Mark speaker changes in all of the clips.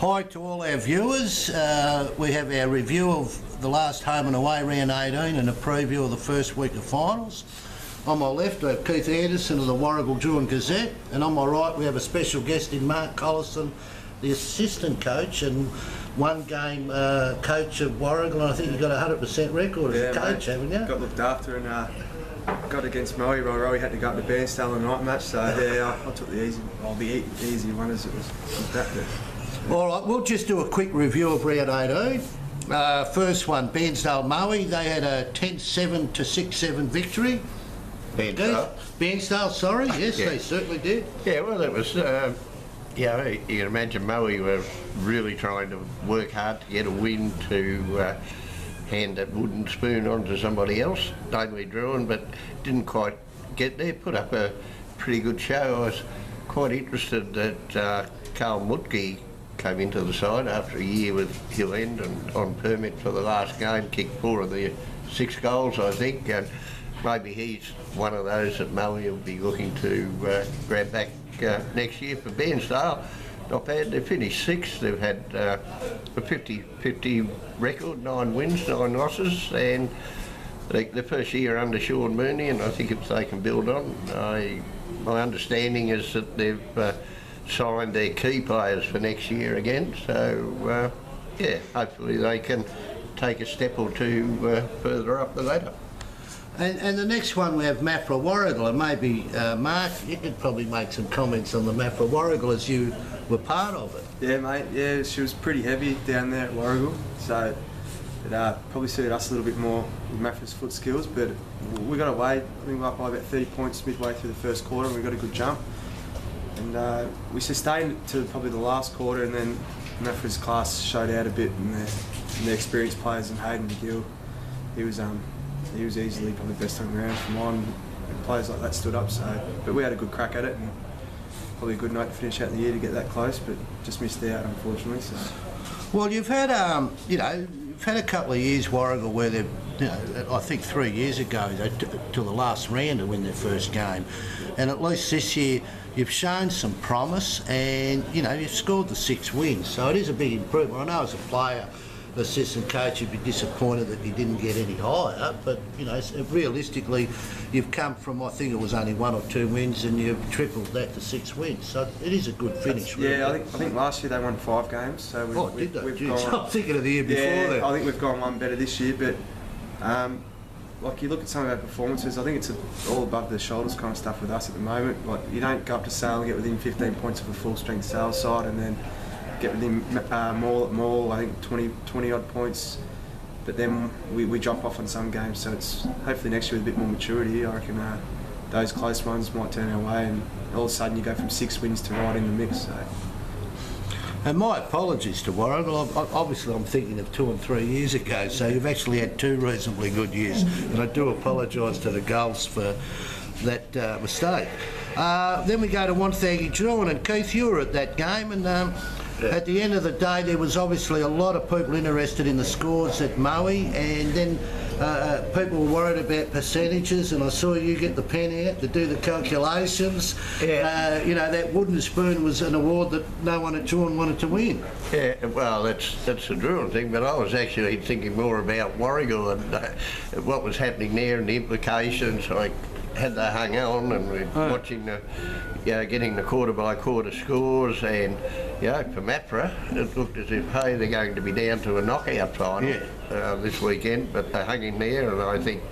Speaker 1: Hi to all our viewers. We have our review of the last home and away round 18 and a preview of the first week of finals. On my left I have Keith Anderson of the Warragul Druin Gazette, and on my right we have a special guest in Mark Collison, the assistant coach and one game coach of Warragul, and I think you've got a 100% record as a coach, haven't you?
Speaker 2: Got looked after and got against Moe. Rowie had to go up to Bairnsdale in the night match, so yeah, I took the easy one as it was that bit.
Speaker 1: All right, we'll just do a quick review of round 18. First one, Bairnsdale Moe. They had a 10-7 to 6-7 victory. Bairnsdale, sorry, yes, yeah. They certainly did.
Speaker 3: Yeah, well, it was, you can imagine Moe were really trying to work hard to get a win to hand that wooden spoon on to somebody else, namely Druin, but didn't quite get there. Put up a pretty good show. I was quite interested that Carl Mutke came into the side after a year with Hill End and on permit for the last game, kicked 4 of the 6 goals, I think, and maybe he's one of those that Moe will be looking to grab back next year. For Bairnsdale, not bad. They finished 6th. They've had a 50-50 record, 9 wins, 9 losses, and the first year under Sean Mooney, and I think if they can build on, my understanding is that they've signed their key players for next year again, so yeah, hopefully they can take a step or two further up the ladder.
Speaker 1: And the next one we have Maffra Warragul, and maybe Mark, you could probably make some comments on the Maffra Warragul as you were part of it.
Speaker 2: Yeah, mate, yeah, she was pretty heavy down there at Warragul, so it probably suited us a little bit more with Maffra's foot skills, but we got away. I think we were up by about 30 points midway through the first quarter and we got a good jump. And we sustained it to probably the last quarter, and then Maffra's class showed out a bit, and the experienced players in Hayden McGill, he was easily probably best on ground from on. And players like that stood up, so but we had a good crack at it, and probably a good night to finish out the year to get that close, but just missed out unfortunately. So.
Speaker 1: Well, you've had you've had a couple of years Warragul where they've, I think 3 years ago they to the last round to win their first game, and at least this year you've shown some promise, and you've scored the 6 wins, so it is a big improvement. I know as a player, assistant coach, you'd be disappointed that you didn't get any higher, but realistically you've come from, I think it was only 1 or 2 wins, and you've tripled that to 6 wins, so it is a good finish.
Speaker 2: Yeah, really. I think last year they won 5 games, so we've gone,
Speaker 1: I'm thinking of the year before.
Speaker 2: Yeah, I think we've gone one better this year, but like you look at some of our performances, I think it's all above the shoulders kind of stuff with us at the moment. Like you don't go up to Sale and get within 15 points of a full strength Sale side, and then get within Maul, I think 20 odd points, but then we drop off on some games, so it's hopefully next year with a bit more maturity. I reckon those close ones might turn our way, and all of a sudden you go from 6 wins to right in the mix. So.
Speaker 1: And my apologies to Warragul. Obviously I'm thinking of 2 and 3 years ago, so you've actually had 2 reasonably good years, and I do apologise to the Gulls for that mistake. Then we go to Wonthaggi Druin, and Keith, you were at that game, and at the end of the day there was obviously a lot of people interested in the scores at Moe, and then people were worried about percentages, and I saw you get the pen out to do the calculations. Yeah. That wooden spoon was an award that no one at Druin wanted to win.
Speaker 3: Yeah, well, that's the Druin thing, but I was actually thinking more about Warragul and what was happening there and the implications. Like, had they hung on, and we're watching getting the quarter by quarter scores, and for Maffra it looked as if they're going to be down to a knockout final this weekend, but they hung in there, and I think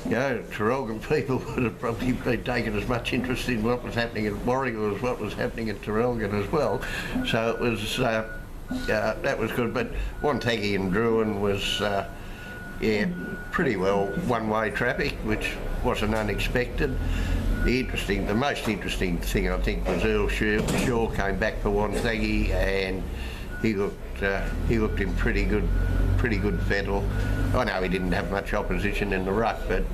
Speaker 3: Traralgon people would have probably been taking as much interest in what was happening at Warragul as what was happening at Traralgon as well, so it was that was good. But Wonthaggi and Druin was pretty well one-way traffic, which wasn't unexpected. The most interesting thing I think was Earl Shaw came back for Wonthaggi, and he looked in pretty good fettle. I know he didn't have much opposition in the ruck, but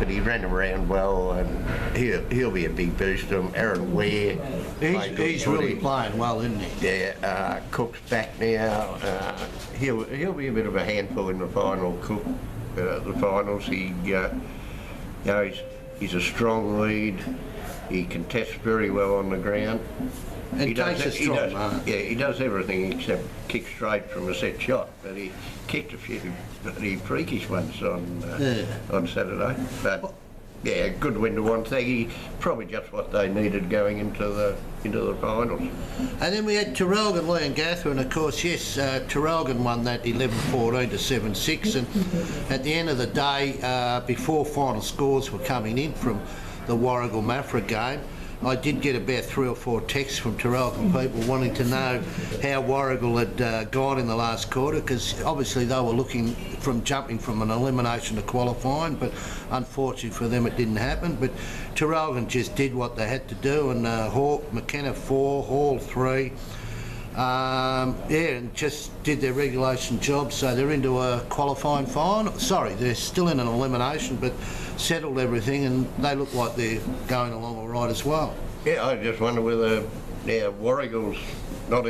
Speaker 3: he ran around well, and he'll be a big boost to him. Aaron Ware,
Speaker 1: he's really playing well, isn't he?
Speaker 3: Yeah, Cook's back now. He'll be a bit of a handful in the final. Cook, the finals. He's a strong lead. He contests very well on the ground.
Speaker 1: And takes a strong mark.
Speaker 3: Yeah, he does everything except kick straight from a set shot. But he kicked a few bloody freakish ones on Saturday. But yeah, good win to Wonthaggi. Probably just what they needed going into the finals.
Speaker 1: And then we had Traralgon, Leongatha, and of course, yes, Traralgon won that 11-14 to 7-6. And at the end of the day, before final scores were coming in from the Warragul-Maffra game, I did get about 3 or 4 texts from Traralgon people wanting to know how Warragul had gone in the last quarter, because obviously they were looking from jumping from an elimination to qualifying, but unfortunately for them it didn't happen. But Traralgon just did what they had to do, and McKenna 4, Hall 3. And just did their regulation job, so they're into a qualifying final. Sorry, they're still in an elimination, but settled everything, and they look like they're going along all right as well.
Speaker 3: Yeah, I just wonder whether now Warragul's not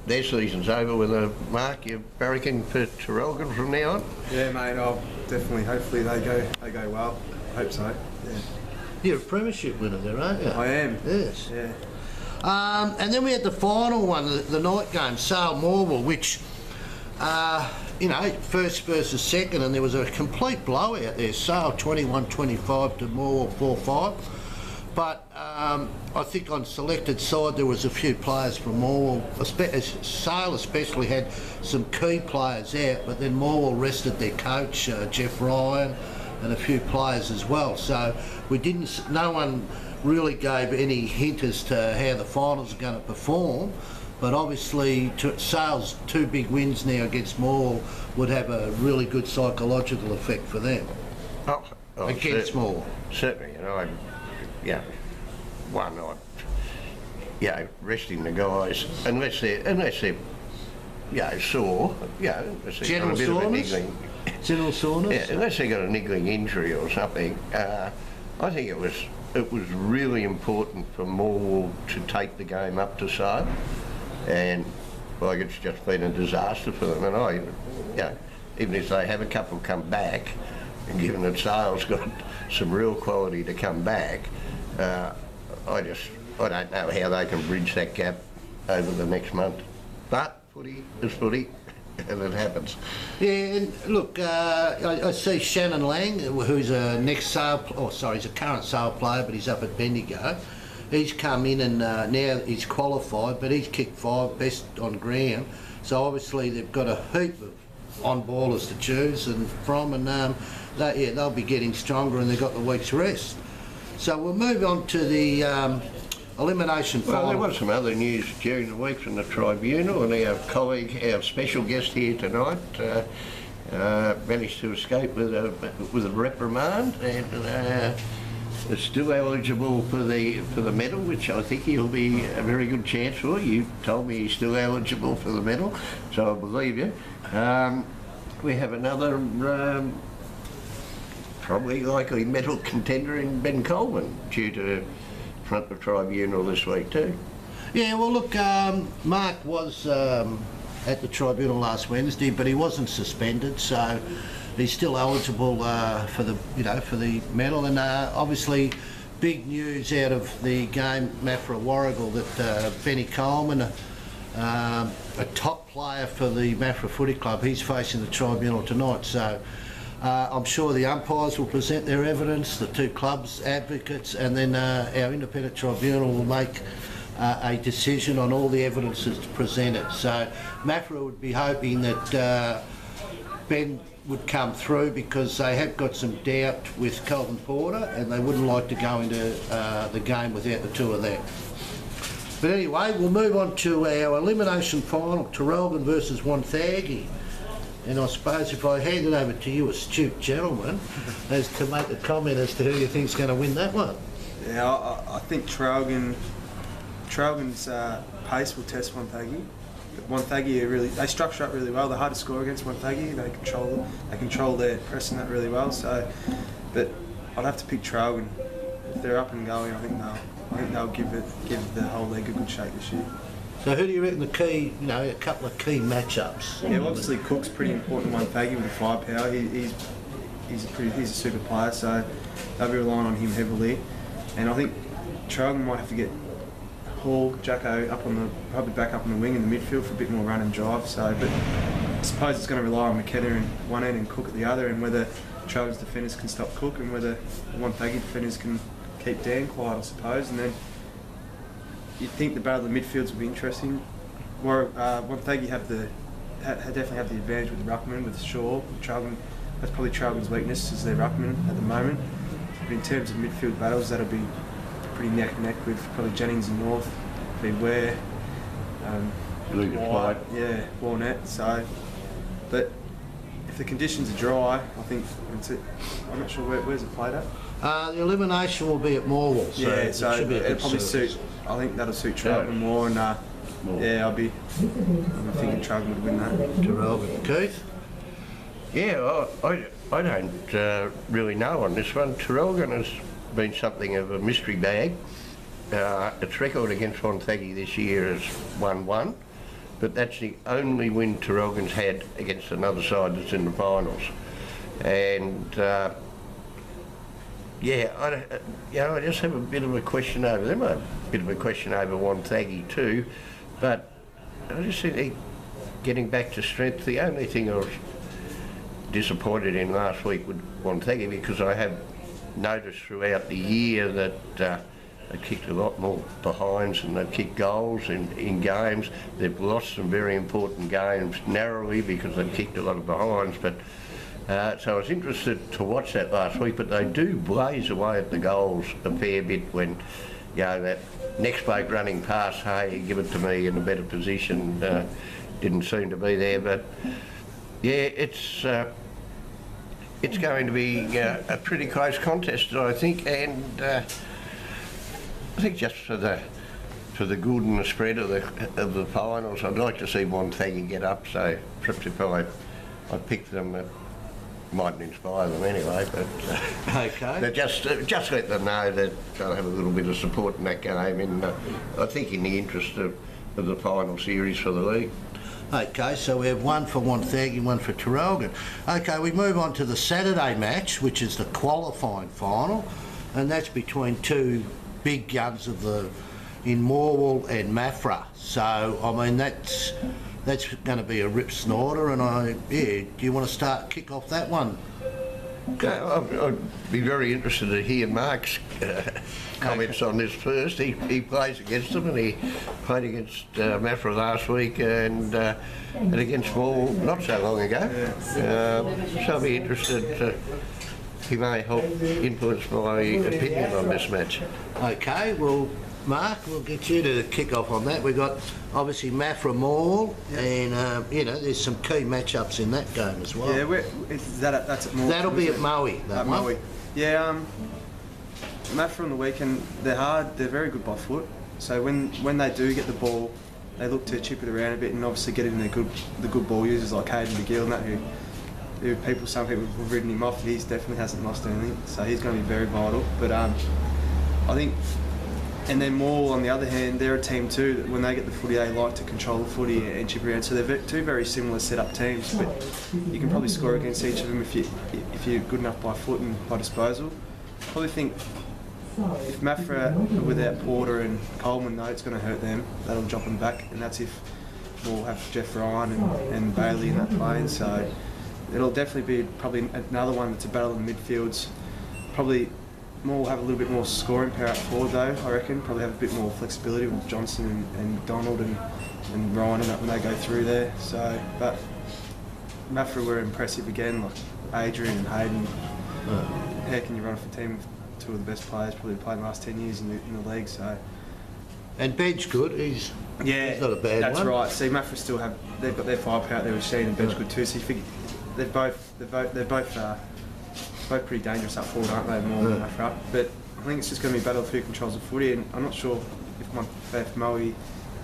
Speaker 3: their season's over. Whether Mark, you're barracking for Traralgon from now on?
Speaker 2: Yeah, mate. I'll definitely. Hopefully they go well. I hope so. Yeah.
Speaker 1: You're a premiership winner there, aren't you?
Speaker 2: I am.
Speaker 1: Yes.
Speaker 2: Yeah.
Speaker 1: And then we had the final one, the night game, Sale Morwell, which, you know, first versus second, and there was a complete blowout there. Sale 21-25 to Morwell 4-5. But I think on selected side there was a few players from Morwell. Sale especially had some key players out, but then Morwell rested their coach, Jeff Ryan, and a few players as well. So no one really gave any hint as to how the finals are going to perform, but obviously Sale's 2 big wins now against Morwell would have a really good psychological effect for them. Against Morwell.
Speaker 3: Certainly, one night, resting the guys, unless they're sore, unless they've got a bit of a niggling.
Speaker 1: General soreness?
Speaker 3: Yeah, unless they got a niggling injury or something. I think it was really important for Morwell to take the game up to Sale, and it's just been a disaster for them. And even if they have a couple come back, and given that Sale's got some real quality to come back, I don't know how they can bridge that gap over the next month. But footy is footy. And it happens.
Speaker 1: Yeah, and look, I see Shannon Lang, who's a he's a current Sale player, but he's up at Bendigo. He's come in and now he's qualified, but he's kicked 5, best on ground. So obviously they've got a heap of on-ballers to choose from, and they'll be getting stronger, and they've got the week's rest. So we'll move on to the elimination final.
Speaker 3: Well, there was some other news during the week from the Tribunal, and our colleague, our special guest here tonight, managed to escape with a reprimand, and is still eligible for the medal, which I think he'll be a very good chance for. You told me he's still eligible for the medal, so I believe you. We have another probably likely medal contender in Ben Coleman, due to front the Tribunal this week too.
Speaker 1: Yeah, well look, Mark was at the Tribunal last Wednesday, but he wasn't suspended, so he's still eligible for the medal. And obviously, big news out of the game Maffra Warragul that Benny Coleman, a top player for the Maffra Footy Club, he's facing the Tribunal tonight. So I'm sure the umpires will present their evidence, the 2 clubs' advocates, and then our independent tribunal will make a decision on all the evidence that's presented. So Maffra would be hoping that Ben would come through, because they have got some doubt with Colton Porter, and they wouldn't like to go into the game without the 2 of them. But anyway, we'll move on to our elimination final, Traralgon versus Wonthaggi. And I suppose if I hand it over to you, astute gentleman, as to make a comment as to who you think's going to win that one.
Speaker 2: Yeah, I think Traralgon's pace will test Wonthaggi. Wonthaggi they structure up really well. They're hard to score against Wonthaggi. They control their pressing that really well. So, but I'd have to pick Traralgon. If they're up and going, I think they'll give the whole league a good shake this year.
Speaker 1: So who do you reckon the key, a couple of key matchups?
Speaker 2: Yeah, well, obviously Cook's pretty important in Wonthaggi with the firepower. He's a super player, so they'll be relying on him heavily. And I think Traralgon might have to get Paul Jacko probably back up on the wing in the midfield for a bit more run and drive. So, but I suppose it's going to rely on McKenna in one end and Cook at the other, and whether Traralgon's defenders can stop Cook and whether the Wonthaggi defenders can keep Dan quiet, I suppose. And then you'd think the battle of the midfields would be interesting. Wonthaggi definitely have the advantage with the ruckman, with Shaw. Traralgon, that's probably Traralgon's weakness, is their ruckman at the moment. But in terms of midfield battles, that'll be pretty neck and neck with probably Jennings and North, be Ware,
Speaker 3: Lucas White.
Speaker 2: yeah, Warnett. So, but if the conditions are dry, I think I'm not sure where's it played at.
Speaker 1: The elimination will be at Morwell, so
Speaker 2: Yeah, so
Speaker 1: it should be a
Speaker 2: it'll
Speaker 1: good
Speaker 2: probably
Speaker 1: service.
Speaker 2: suit. I think that'll suit Traralgon more, and yeah, I'm thinking Traralgon would win that.
Speaker 1: Traralgon. Keith?
Speaker 3: Yeah, I don't really know on this one. Traralgon has been something of a mystery bag. Its record against Wonthaggi this year is 1-1, but that's the only win Traralgon's had against another side that's in the finals. And yeah, I just have a bit of a question over them, a bit of a question over Wonthaggi too, but I just think they're getting back to strength. The only thing I was disappointed in last week with Wonthaggi, because I have noticed throughout the year that they've kicked a lot more behinds and they've kicked goals in games. They've lost some very important games narrowly because they've kicked a lot of behinds. But so I was interested to watch that last week, but they do blaze away at the goals a fair bit when, you know, that next bloke running past, hey, give it to me in a better position, didn't seem to be there. But yeah, it's going to be a pretty close contest, I think, and I think just for the good and the spread of the finals, I'd like to see Wonthaggi get up. So perhaps if I pick them, it mightn't inspire them anyway. But
Speaker 1: Okay.
Speaker 3: just let them know that they'll have a little bit of support in that game. And I think in the interest of the final series for the league.
Speaker 1: Okay, so we have one for Wonthaggi, one for Traralgon. Okay, we move on to the Saturday match, which is the qualifying final, and that's between two big guns in Morwell and Maffra. So I mean that's going to be a rip snorter, and do you want to kick off that one?
Speaker 3: I'd be very interested to hear Mark's comments on this first. He plays against them, and he played against Maffra last week and against Morwell not so long ago. So I'll be interested. He may help influence my opinion on this match.
Speaker 1: Okay, well, Mark, we'll get you to kick off on that. We've got obviously Maffra Morwell, and there's some key matchups in that game as well.
Speaker 2: Yeah, that's at Morwell.
Speaker 1: That'll be at Moe.
Speaker 2: At Moe. Yeah, Maffra on the weekend, they're hard. They're very good by foot. So when they do get the ball, they look to chip it around a bit and obviously get it in the good ball users like Hayden McGill and that who some people have ridden him off. He definitely hasn't lost anything, so he's going to be very vital. But I think. And then Morwell, on the other hand, they're a team too that when they get the footy, they like to control the footy and chip around. So they're two very similar set-up teams, but you can probably score against each of them if you're good enough by foot and by disposal. I probably think if Maffra without Porter and Coleman, though, it's going to hurt them. That'll drop them back, and that's if we'll have Jeff Ryan and Bailey in that plane. So it'll definitely be probably another one that's a battle in the midfields. Probably. We'll have a little bit more scoring power up forward though, I reckon. Probably have a bit more flexibility with Johnson and Donald and Ryan and that when they go through there. So, but Maffra were impressive again, like Adrian and Hayden. How can you run off a team with two of the best players probably played in the last 10 years in the league? So.
Speaker 1: And Ben's good. He's not a bad
Speaker 2: that's
Speaker 1: one.
Speaker 2: That's right. See, Maffra still they've got their firepower out there with Sheen and Ben's good too. So you figure they're both pretty dangerous up forward, aren't they? More than Maffra. But I think it's just going to be a battle of who controls the footy, and I'm not sure if Moe,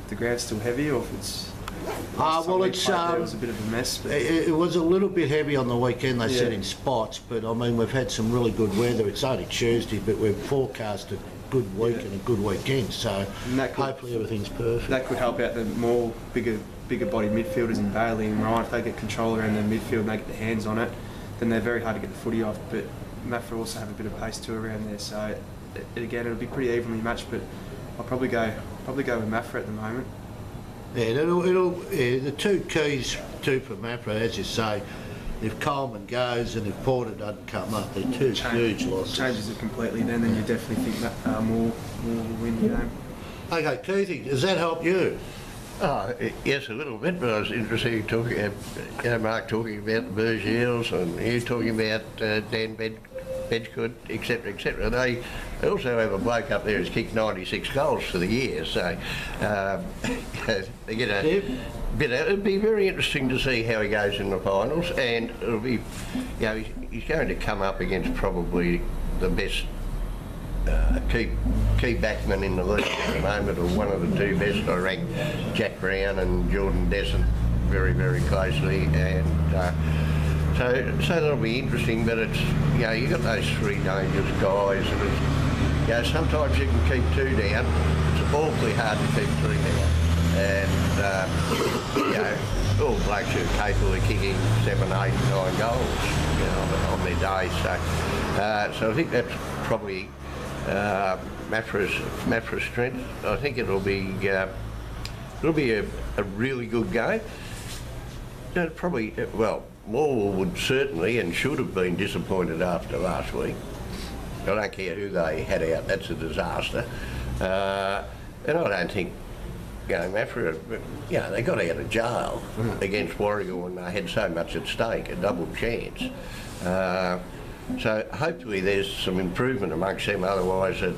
Speaker 2: the ground's still heavy, or if it's.
Speaker 1: It was
Speaker 2: a bit of a mess. But
Speaker 1: it was a little bit heavy on the weekend. They said in spots, but I mean we've had some really good weather. It's only Tuesday, but we've forecast a good week and a good weekend. So hopefully everything's perfect.
Speaker 2: That could help out the more bigger body midfielders in Bailey and Ryan. If they get control around their midfield and they get their hands on it, then they're very hard to get the footy off. But Maffra also have a bit of pace too around there, so it'll be pretty evenly matched. But I'll probably go probably go with Mafra at the moment.
Speaker 1: Yeah, the two keys for Mafra, as you say, if Coleman goes and if Porter doesn't come up, they're two huge losses.
Speaker 2: Changes it completely then you definitely think that Moore will win the game.
Speaker 1: Okay, Keithy, does that help you?
Speaker 3: Oh, yes, a little bit, but I was interested in talking, Mark talking about the Burgiels and you talking about Dan Bedgood, etc., etc. They also have a bloke up there who's kicked 96 goals for the year, so they get a bit. It'll be very interesting to see how he goes in the finals, and it'll be, he's going to come up against probably the best key backman in the league at the moment, or one of the two best. I rank Jack Brown and Jordan Desson very, very closely, and so that'll be interesting. But it's you've got those three dangerous guys, and it's, sometimes you can keep two down. It's awfully hard to keep three down, and all blokes who are capable of kicking 7, 8, 9 goals, on their day. So I think that's probably Mafra's strength. I think it'll be a really good game. Probably, Morwell would certainly and should have been disappointed after last week. I don't care who they had out, that's a disaster. And I don't think, Mafra, they got out of jail against Warragul when they had so much at stake, a double chance. So hopefully there's some improvement amongst them, otherwise it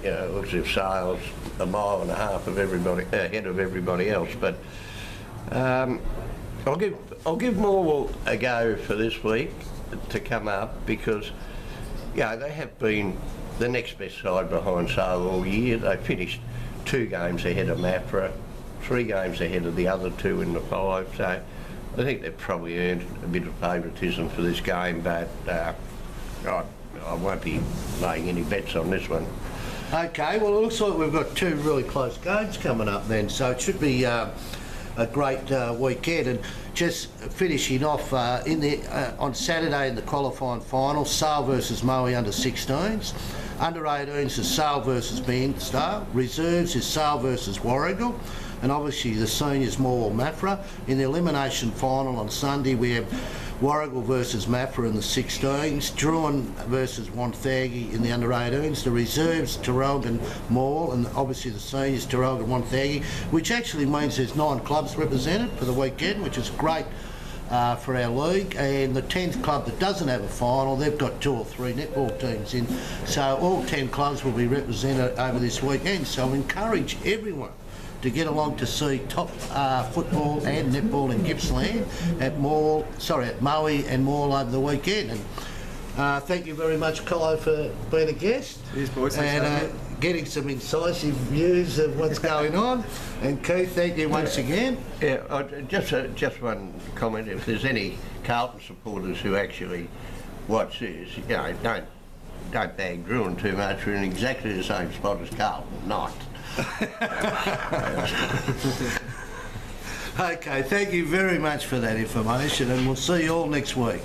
Speaker 3: looks as if Sale's a mile and a half of everybody, ahead of everybody else. But I'll give Morwell a go for this week to come up, because they have been the next best side behind Sale all year. They finished 2 games ahead of Mafra, 3 games ahead of the other 2 in the 5. So I think they've probably earned a bit of favouritism for this game, but I won't be laying any bets on this one.
Speaker 1: Okay, well, it looks like we've got 2 really close games coming up then, so it should be a great weekend. And just finishing off on Saturday in the qualifying final, Sale versus Moe under 16s. Under 18s is Sale versus Bairnsdale. Reserves is Sale versus Warragul. And obviously the seniors Morwell Mafra. In the elimination final on Sunday we have Warragul versus Mafra in the 16s, Druin versus Wonthaggi in the under 18s, the reserves Terrelgan Morwell, and obviously the seniors Terrelgan Wonthaggi, which actually means there's 9 clubs represented for the weekend, which is great for our league. And the 10th club that doesn't have a final, they've got 2 or 3 netball teams in, so all 10 clubs will be represented over this weekend. So I encourage everyone to get along to see top football and netball in Gippsland at Moe and Morwell over the weekend. And thank you very much, Colo, for being a guest.
Speaker 2: Cheers, boys.
Speaker 1: And getting some incisive views of what's going on. And Keith, thank you once again.
Speaker 3: Yeah, just one comment. If there's any Carlton supporters who actually watch this, don't bag Druin too much. We're in exactly the same spot as Carlton, not.
Speaker 1: Okay, thank you very much for that information, and we'll see you all next week.